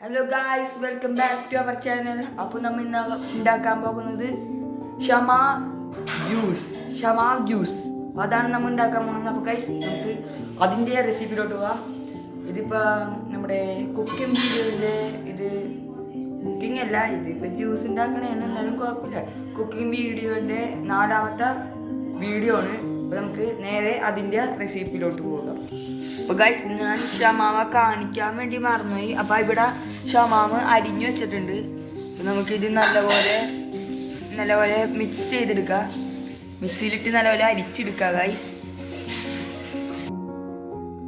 Hello guys, welcome back to our channel. അപ്പോൾ നമ്മൾ ഇന്ന് ഉണ്ടാക്കാൻ പോകുന്നത് ഷമാ ജ്യൂസ് അതാണ് നമ്മൾ ഉണ്ടാക്കാൻ പോകുന്നത്. അപ്പോൾ ഗൈസ്, നമുക്ക് അതിൻ്റെ റെസിപ്പിയിലോട്ട് പോകാം. ഇതിപ്പോൾ നമ്മുടെ കുക്കിംഗ് വീഡിയോയിലെ കുക്കിംഗ് അല്ല, ഇതിപ്പോൾ ജ്യൂസ് ഉണ്ടാക്കണേന്ന്, എന്നാലും കുഴപ്പമില്ല. കുക്കിംഗ് വീഡിയോൻ്റെ 4ാമത്തെ വീഡിയോ ആണ്. അപ്പോൾ നമുക്ക് നേരെ അതിൻ്റെ റെസിപ്പിയിലോട്ട് പോകാം. അപ്പോൾ ഗൈസ്, ഞാൻ ഷമാമ കാണിക്കാൻ വേണ്ടി മറന്നുപോയി. അപ്പോൾ ഇവിടെ ഷമാമ അരിഞ്ഞു വെച്ചിട്ടുണ്ട്. അപ്പോൾ നമുക്കിത് നല്ലപോലെ മിക്സ് ചെയ്തെടുക്കുക. മിക്സിയിലിട്ട് നല്ലപോലെ അരിച്ചെടുക്കുക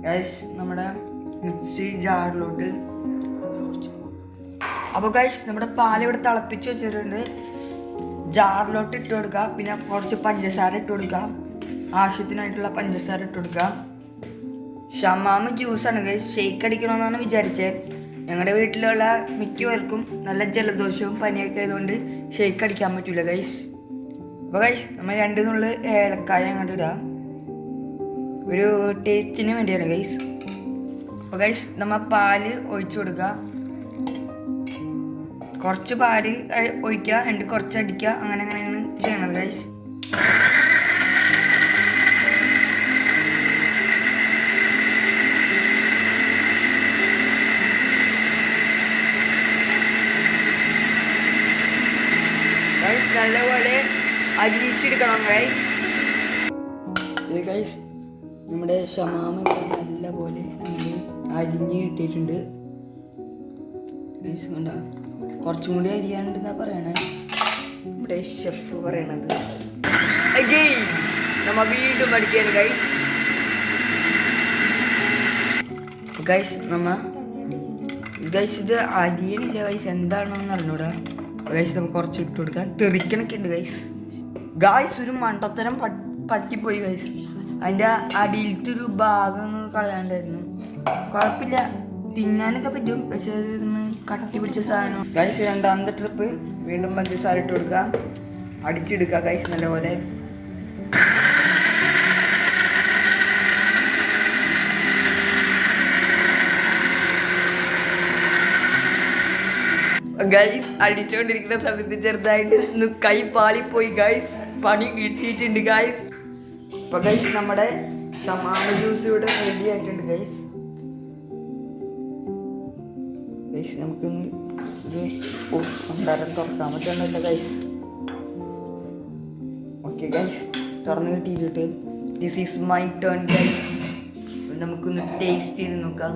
ഗൈസ് നമ്മുടെ മിക്സി ജാറിലോട്ട്. അപ്പോൾ ഗൈസ്, നമ്മുടെ പാൽ ഇവിടെ തിളപ്പിച്ച് വെച്ചിട്ടുണ്ട്. ജാറിലോട്ട് ഇട്ട് കൊടുക്കുക. പിന്നെ കുറച്ച് പഞ്ചസാര ഇട്ട് കൊടുക്കുക. ആവശ്യത്തിനായിട്ടുള്ള പഞ്ചസാര ഇട്ട് കൊടുക്കുക. ഷമാമ ജ്യൂസാണ് ഗൈസ്, ഷേക്ക് അടിക്കണമെന്നാണ് വിചാരിച്ചത്. ഞങ്ങളുടെ വീട്ടിലുള്ള മിക്കവർക്കും നല്ല ജലദോഷവും പനിയൊക്കെ ആയതുകൊണ്ട് ഷേക്ക് അടിക്കാൻ പറ്റില്ല ഗൈസ്. അപ്പോൾ ഗൈസ്, നമ്മൾ 2 നുള്ളി ഏലക്കായ അങ്ങോട്ട് ഇടാം, ഒരു ടേസ്റ്റിന് വേണ്ടിയാണ് ഗൈസ്. അപ്പോൾ ഗൈസ്, നമ്മൾ പാല് ഒഴിച്ചു കൊടുക്കുക. കുറച്ച് പാല് ഒഴിക്കുക, എന്നിട്ട് കുറച്ച് അടിക്കുക. അങ്ങനെയാണ് ചെയ്യണത് ഗൈസ്. നല്ലപോലെ അരിച്ചെടുക്കണം ഗൈസ്. നമ്മുടെ ഷമാമ നല്ലപോലെ അരിഞ്ഞ് കിട്ടിയിട്ടുണ്ട് ഗൈസ്. കണ്ട, കുറച്ചും കൂടി അരിയാനുണ്ടെന്നാ പറയണേ നമ്മുടെ ഷെഫ് പറയണത്. നമ്മ വീണ്ടും പഠിക്കാണ് ഗൈസ്. ഇത് അരിയണില്ല ഗൈസ്, എന്താണെന്ന് അറിഞ്ഞൂടാ ഗൈസ്. നമുക്ക് കുറച്ച് ഇട്ട് കൊടുക്കാൻ തെറിക്കണൊക്കെ ഉണ്ട് ഗൈസ്. ഒരു മണ്ടത്തരം പറ്റിപ്പോയി ഗൈസ്. അതിൻ്റെ അടിയിലത്തെ ഒരു ഭാഗം കളയാണ്ടായിരുന്നു. കുഴപ്പമില്ല, തിന്നാനൊക്കെ പറ്റും, പക്ഷെ അതൊന്ന് കട്ടി പിടിച്ച സാധനം ഗൈസ്. 2ാമത്തെ ട്രിപ്പ് വീണ്ടും പഞ്ചസാര ഇട്ട് കൊടുക്കുക, അടിച്ചെടുക്കുക ഗൈസ് നല്ലപോലെ. ഗൈസ്, അടിച്ചുകൊണ്ടിരിക്കുന്ന സമയത്ത് ചെറുതായിട്ട് കൈ പാളിപ്പോയി ഗൈസ്. പണി കിട്ടിയിട്ടുണ്ട് ഗൈസ്. അപ്പൊ ഗൈസ്, നമ്മുടെ ഷമാമ ജ്യൂസ് ഇവിടെ റെഡി ആയിട്ടുണ്ട് ഗൈസ്. നമുക്കൊന്ന് ഇത് ഭണ്ഡാരം തുറക്കാൻ പറ്റുന്നില്ല ഗൈസ്. ഓക്കെ ഗൈസ്, തുറന്ന് കിട്ടിയിട്ട് this is my turn guys. നമുക്കൊന്ന് ടേസ്റ്റ് ചെയ്ത് നോക്കാം.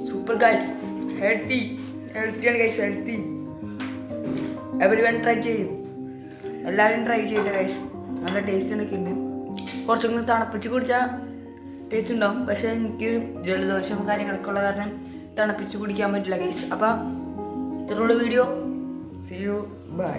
സൂപ്പർ ഗൈസ്, ഹെൽത്തിയാണ് ഗൈസ്, ഹെൽത്തി. എവരിവൺ ട്രൈ ചെയ്യും, എല്ലാവരും ട്രൈ ചെയ്യട്ടെ ഗൈസ്. നല്ല ടേസ്റ്റ് ഒക്കെ ഉണ്ട്. കുറച്ചും കൂടി തണുപ്പിച്ച് കുടിച്ചാൽ ടേസ്റ്റ് ഉണ്ടാവും, പക്ഷേ എനിക്ക് ജലദോഷം കാര്യങ്ങളൊക്കെ ഉള്ള കാരണം തണുപ്പിച്ച് കുടിക്കാൻ പറ്റില്ല ഗൈസ്. അപ്പം ഇത്രയുള്ള വീഡിയോ. See you, by.